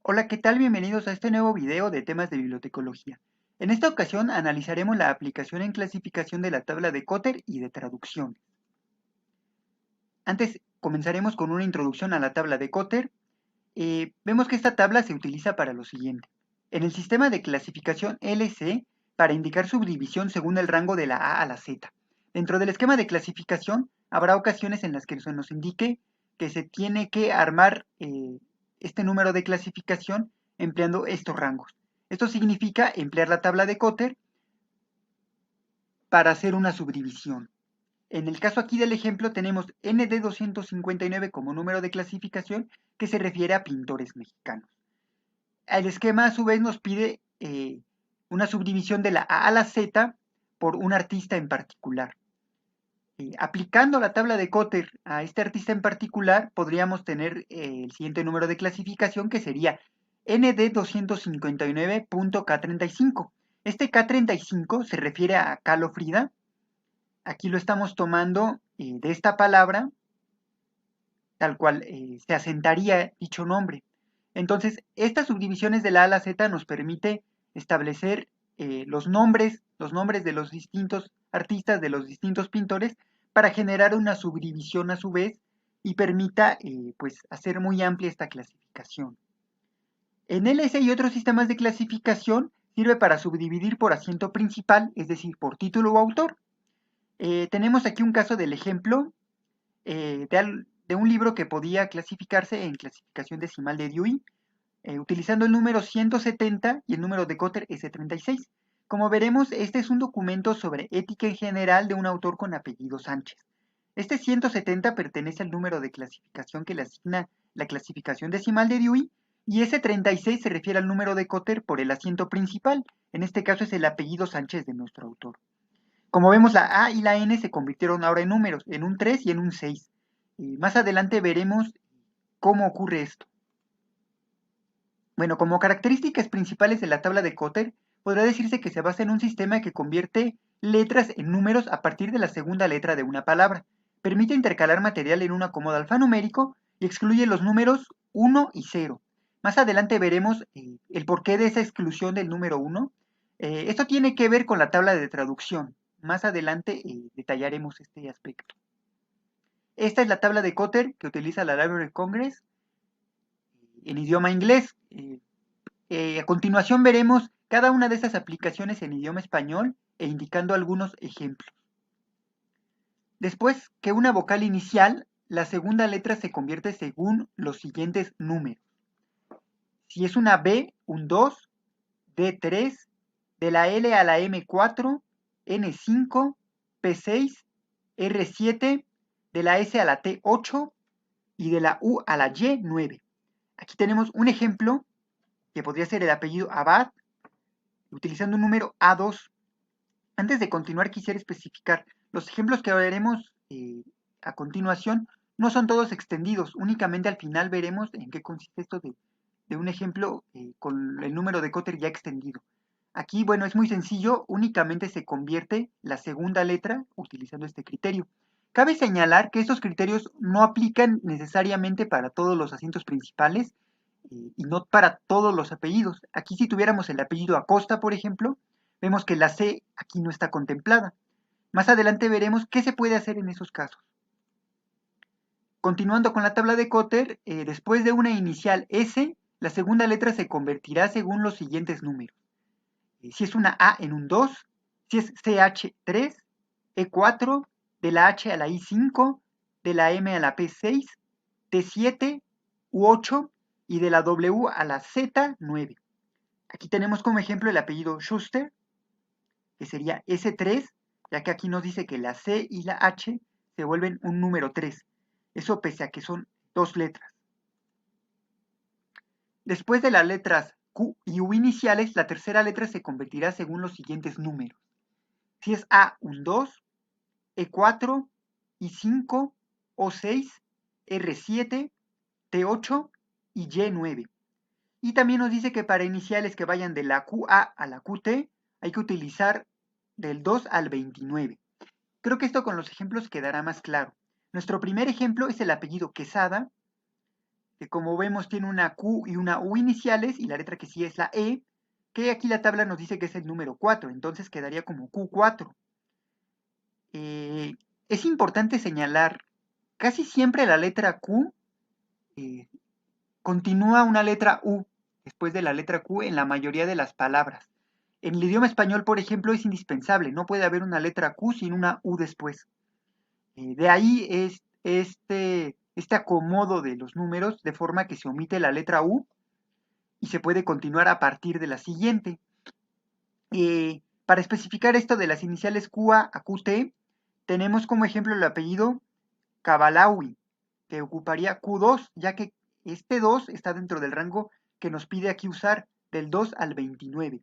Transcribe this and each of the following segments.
Hola, ¿qué tal? Bienvenidos a este nuevo video de temas de bibliotecología. En esta ocasión analizaremos la aplicación en clasificación de la tabla de Kotter y de traducción. Antes comenzaremos con una introducción a la tabla de Kotter. Vemos que esta tabla se utiliza para lo siguiente. En el sistema de clasificación LC, para indicar subdivisión según el rango de la A a la Z. Dentro del esquema de clasificación, habrá ocasiones en las que se nos indique que se tiene que armar este número de clasificación empleando estos rangos. Esto significa emplear la tabla de Kotter para hacer una subdivisión. En el caso aquí del ejemplo tenemos ND259 como número de clasificación que se refiere a pintores mexicanos. El esquema a su vez nos pide una subdivisión de la A a la Z por un artista en particular. Aplicando la tabla de Kotter a este artista en particular, podríamos tener el siguiente número de clasificación que sería ND259.K35. Este K35 se refiere a Kahlo Frida. Aquí lo estamos tomando de esta palabra, tal cual se asentaría dicho nombre. Entonces, estas subdivisiones de la A a la Z nos permite establecer los nombres de los distintos artistas, de los distintos pintores, para generar una subdivisión a su vez y permita pues hacer muy amplia esta clasificación. En LS y otros sistemas de clasificación sirve para subdividir por asiento principal, es decir, por título o autor. Tenemos aquí un caso del ejemplo de un libro que podía clasificarse en clasificación decimal de Dewey, utilizando el número 170 y el número de Cotter S36. Como veremos, este es un documento sobre ética en general de un autor con apellido Sánchez. Este 170 pertenece al número de clasificación que le asigna la clasificación decimal de Dewey, y ese 36 se refiere al número de Cotter por el asiento principal, en este caso es el apellido Sánchez de nuestro autor. Como vemos, la A y la N se convirtieron ahora en números, en un 3 y en un 6. Más adelante veremos cómo ocurre esto. Bueno, como características principales de la tabla de Kotter, podría decirse que se basa en un sistema que convierte letras en números a partir de la segunda letra de una palabra. Permite intercalar material en un acomodo alfanumérico y excluye los números 1 y 0. Más adelante veremos el porqué de esa exclusión del número 1. Esto tiene que ver con la tabla de traducción. Más adelante detallaremos este aspecto. Esta es la tabla de Kotter que utiliza la Library of Congress en idioma inglés. A continuación veremos cada una de estas aplicaciones en idioma español e indicando algunos ejemplos. Después que una vocal inicial, la segunda letra se convierte según los siguientes números. Si es una B, un 2, D3, de la L a la M4, N5, P6, R7, de la S a la T8 y de la U a la Y9. Aquí tenemos un ejemplo que podría ser el apellido Abad, utilizando un número A2. Antes de continuar, quisiera especificar, los ejemplos que veremos a continuación no son todos extendidos, únicamente al final veremos en qué consiste esto de un ejemplo con el número de Kotter ya extendido. Aquí, bueno, es muy sencillo, únicamente se convierte la segunda letra utilizando este criterio. Cabe señalar que estos criterios no aplican necesariamente para todos los asientos principales y no para todos los apellidos. Aquí si tuviéramos el apellido Acosta, por ejemplo, vemos que la C aquí no está contemplada. Más adelante veremos qué se puede hacer en esos casos. Continuando con la tabla de Kotter, después de una inicial S, la segunda letra se convertirá según los siguientes números. Si es una A en un 2, si es CH3, E4, de la H a la I5, de la M a la P6, T7 u 8 y de la W a la Z9. Aquí tenemos como ejemplo el apellido Schuster, que sería S3, ya que aquí nos dice que la C y la H se vuelven un número 3. Eso pese a que son dos letras. Después de las letras Q y U iniciales, la tercera letra se convertirá según los siguientes números. Si es A, un 2, E4, I5, O6, R7, T8 y Y9. Y también nos dice que para iniciales que vayan de la QA a la QT hay que utilizar del 2 al 29. Creo que esto con los ejemplos quedará más claro. Nuestro primer ejemplo es el apellido Quesada. que como vemos tiene una Q y una U iniciales, y la letra que sigue es la E, que aquí la tabla nos dice que es el número 4, entonces quedaría como Q4. Es importante señalar, casi siempre la letra Q eh, continúa una letra U después de la letra Q en la mayoría de las palabras. En el idioma español, por ejemplo, es indispensable, no puede haber una letra Q sin una U después. De ahí es este acomodo de los números de forma que se omite la letra U y se puede continuar a partir de la siguiente. Para especificar esto de las iniciales QA a QT, tenemos como ejemplo el apellido Kabalawi, que ocuparía Q2, ya que este 2 está dentro del rango que nos pide aquí usar del 2 al 29.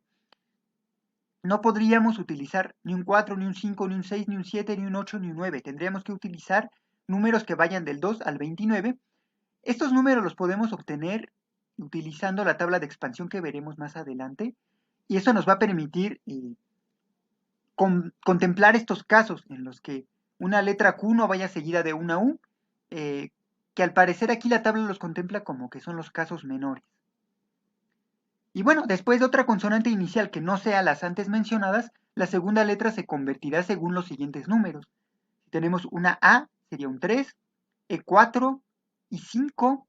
No podríamos utilizar ni un 4, ni un 5, ni un 6, ni un 7, ni un 8, ni un 9. Tendríamos que utilizar números que vayan del 2 al 29. Estos números los podemos obtener utilizando la tabla de expansión que veremos más adelante, y eso nos va a permitir contemplar estos casos en los que una letra Q no vaya seguida de una U, que al parecer aquí la tabla los contempla como que son los casos menores. Y bueno, después de otra consonante inicial que no sea las antes mencionadas, la segunda letra se convertirá según los siguientes números. Si tenemos una A, sería un 3, E4, I5,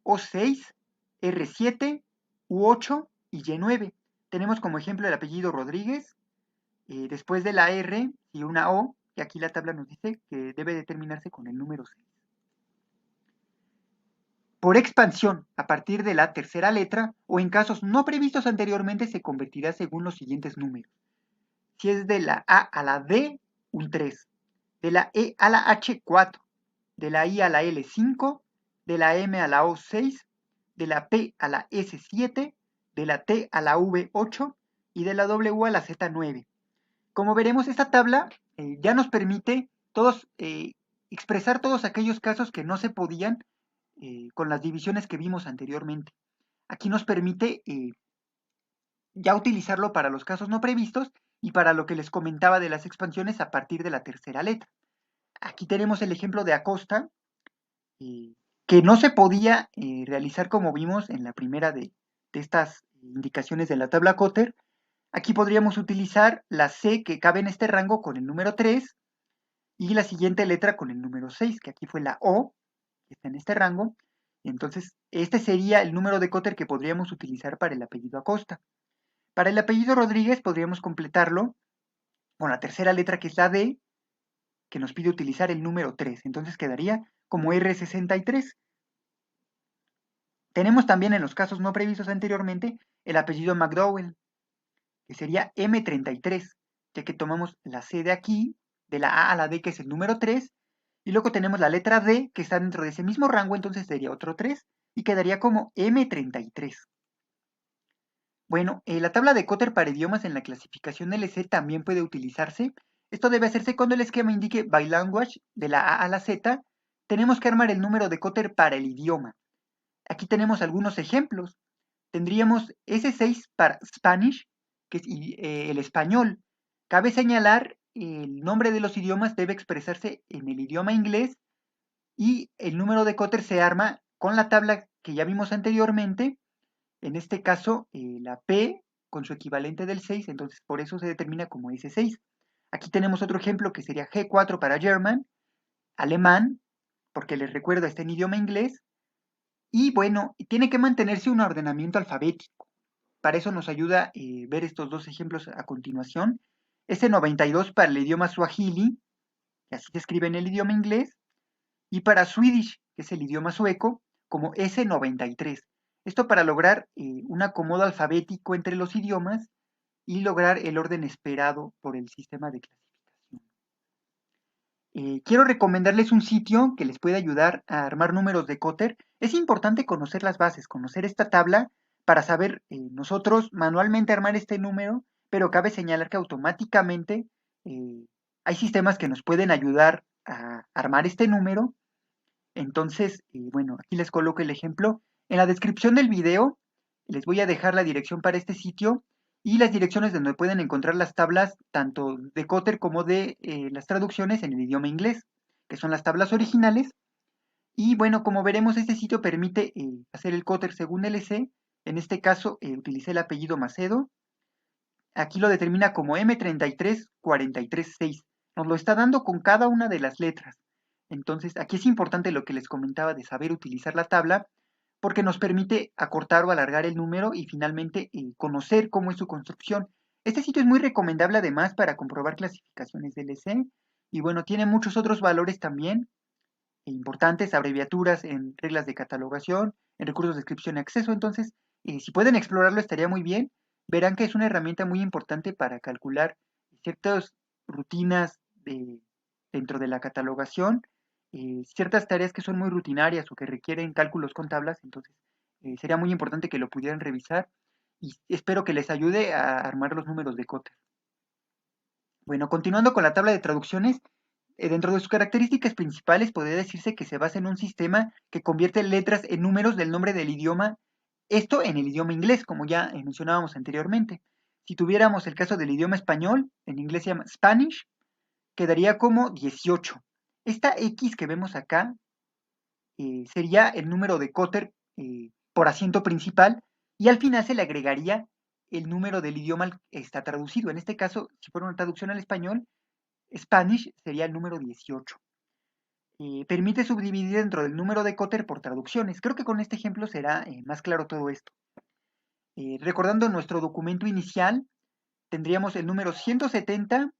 O6, R7, U8 y Y9. Tenemos como ejemplo el apellido Rodríguez, después de la R y una O, que aquí la tabla nos dice que debe determinarse con el número 6. Por expansión, a partir de la tercera letra, o en casos no previstos anteriormente, se convertirá según los siguientes números. Si es de la A a la D, un 3, de la E a la H, 4, de la I a la L, 5, de la M a la O, 6, de la P a la S, 7, de la T a la V, 8 y de la W a la Z, 9. Como veremos, esta tabla ya nos permite expresar todos aquellos casos que no se podían con las divisiones que vimos anteriormente. Aquí nos permite ya utilizarlo para los casos no previstos y para lo que les comentaba de las expansiones a partir de la tercera letra. Aquí tenemos el ejemplo de Acosta, que no se podía realizar como vimos en la primera de estas indicaciones de la tabla Cotter. Aquí podríamos utilizar la C que cabe en este rango con el número 3 y la siguiente letra con el número 6, que aquí fue la O, que está en este rango. Entonces, este sería el número de Cotter que podríamos utilizar para el apellido Acosta. Para el apellido Rodríguez podríamos completarlo con la tercera letra que es la D, que nos pide utilizar el número 3. Entonces quedaría como R63. Tenemos también en los casos no previstos anteriormente el apellido McDowell, que sería M33, ya que tomamos la C de aquí, de la A a la D, que es el número 3, y luego tenemos la letra D, que está dentro de ese mismo rango, entonces sería otro 3, y quedaría como M33. Bueno, la tabla de Cotter para idiomas en la clasificación LC también puede utilizarse. Esto debe hacerse cuando el esquema indique by language, de la A a la Z. Tenemos que armar el número de Cotter para el idioma. Aquí tenemos algunos ejemplos. Tendríamos S6 para Spanish, que es el español. Cabe señalar, el nombre de los idiomas debe expresarse en el idioma inglés y el número de Cotter se arma con la tabla que ya vimos anteriormente. En este caso, la P con su equivalente del 6, entonces por eso se determina como S6. Aquí tenemos otro ejemplo que sería G4 para German, alemán, porque les recuerdo está en idioma inglés, y bueno, tiene que mantenerse un ordenamiento alfabético. Para eso nos ayuda ver estos dos ejemplos a continuación. S92 para el idioma Swahili, que así se escribe en el idioma inglés, y para Swedish, que es el idioma sueco, como S93. Esto para lograr un acomodo alfabético entre los idiomas y lograr el orden esperado por el sistema de clasificación. Quiero recomendarles un sitio que les puede ayudar a armar números de Cotter. Es importante conocer las bases, conocer esta tabla para saber nosotros manualmente armar este número, pero cabe señalar que automáticamente hay sistemas que nos pueden ayudar a armar este número. Entonces, bueno, aquí les coloco el ejemplo. En la descripción del video les voy a dejar la dirección para este sitio y las direcciones donde pueden encontrar las tablas tanto de Cotter como de las traducciones en el idioma inglés, que son las tablas originales. Y bueno, como veremos, este sitio permite hacer el cotter según LC. En este caso utilicé el apellido Macedo. Aquí lo determina como M33436. Nos lo está dando con cada una de las letras. Entonces, aquí es importante lo que les comentaba de saber utilizar la tabla, porque nos permite acortar o alargar el número y finalmente conocer cómo es su construcción. Este sitio es muy recomendable además para comprobar clasificaciones del LC y bueno, tiene muchos otros valores también importantes, abreviaturas en reglas de catalogación, en recursos de descripción y acceso. Entonces, si pueden explorarlo estaría muy bien. Verán que es una herramienta muy importante para calcular ciertas rutinas dentro de la catalogación, ciertas tareas que son muy rutinarias o que requieren cálculos con tablas. Entonces, sería muy importante que lo pudieran revisar y espero que les ayude a armar los números de Cotter. Bueno, continuando con la tabla de traducciones, dentro de sus características principales podría decirse que se basa en un sistema que convierte letras en números del nombre del idioma, esto en el idioma inglés, como ya mencionábamos anteriormente. Si tuviéramos el caso del idioma español, en inglés se llama Spanish, quedaría como 18. Esta X que vemos acá sería el número de Cotter por asiento principal y al final se le agregaría el número del idioma al que está traducido. En este caso, si fuera una traducción al español, Spanish sería el número 18. Permite subdividir dentro del número de Cotter por traducciones. Creo que con este ejemplo será más claro todo esto. Recordando nuestro documento inicial, tendríamos el número 170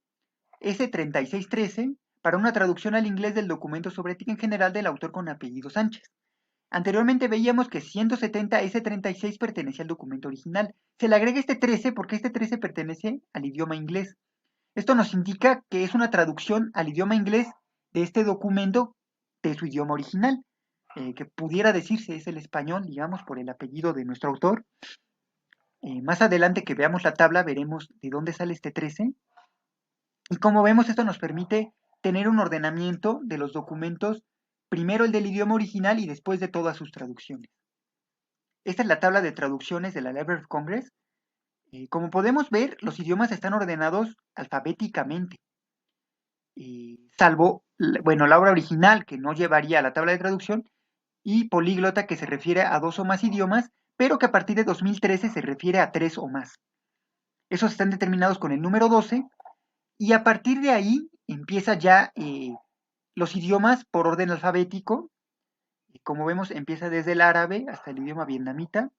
S3613 para una traducción al inglés del documento sobre ética en general del autor con apellido Sánchez. Anteriormente veíamos que 170 S36 pertenecía al documento original. Se le agrega este 13 porque este 13 pertenece al idioma inglés. Esto nos indica que es una traducción al idioma inglés de este documento de su idioma original, que pudiera decirse es el español, digamos, por el apellido de nuestro autor. Más adelante que veamos la tabla veremos de dónde sale este 13. Y como vemos, esto nos permite tener un ordenamiento de los documentos, primero el del idioma original y después de todas sus traducciones. Esta es la tabla de traducciones de la Library of Congress. Como podemos ver, los idiomas están ordenados alfabéticamente. Salvo, bueno, la obra original, que no llevaría a la tabla de traducción, y políglota, que se refiere a 2 o más idiomas, pero que a partir de 2013 se refiere a 3 o más. Esos están determinados con el número 12, y a partir de ahí empieza ya los idiomas por orden alfabético. Como vemos, empieza desde el árabe hasta el idioma vietnamita,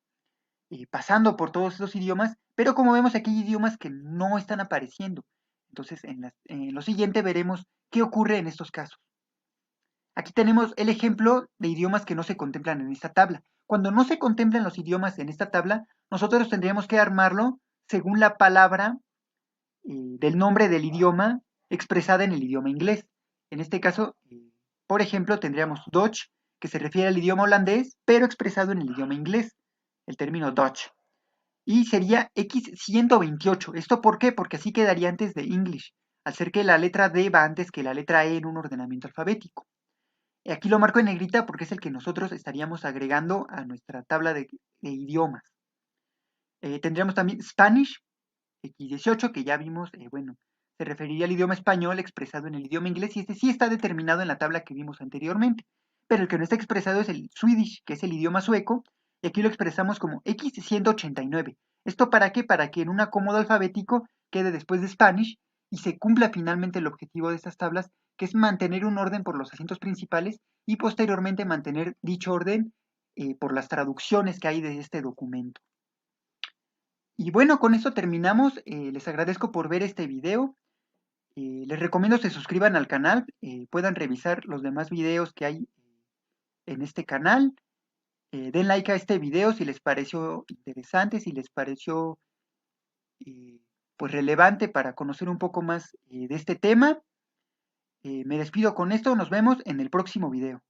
pasando por todos esos idiomas, pero como vemos aquí hay idiomas que no están apareciendo. Entonces, en lo siguiente veremos qué ocurre en estos casos. Aquí tenemos el ejemplo de idiomas que no se contemplan en esta tabla. Cuando no se contemplan los idiomas en esta tabla, nosotros tendríamos que armarlo según la palabra del nombre del idioma expresada en el idioma inglés. En este caso, por ejemplo, tendríamos Dutch, que se refiere al idioma holandés, pero expresado en el idioma inglés, el término Dutch. Y sería X128. ¿Esto por qué? Porque así quedaría antes de English, al ser que la letra D va antes que la letra E en un ordenamiento alfabético. Aquí lo marco en negrita porque es el que nosotros estaríamos agregando a nuestra tabla de idiomas. Tendríamos también Spanish, X18, que ya vimos, bueno, se referiría al idioma español expresado en el idioma inglés, y este sí está determinado en la tabla que vimos anteriormente. Pero el que no está expresado es el Swedish, que es el idioma sueco, y aquí lo expresamos como X189. ¿Esto para qué? Para que en un acomodo alfabético quede después de Spanish y se cumpla finalmente el objetivo de estas tablas, que es mantener un orden por los asientos principales y posteriormente mantener dicho orden por las traducciones que hay de este documento. Y bueno, con esto terminamos. Les agradezco por ver este video. Les recomiendo se suscriban al canal, puedan revisar los demás videos que hay en este canal. Den like a este video si les pareció interesante, si les pareció pues relevante para conocer un poco más de este tema. Me despido con esto, nos vemos en el próximo video.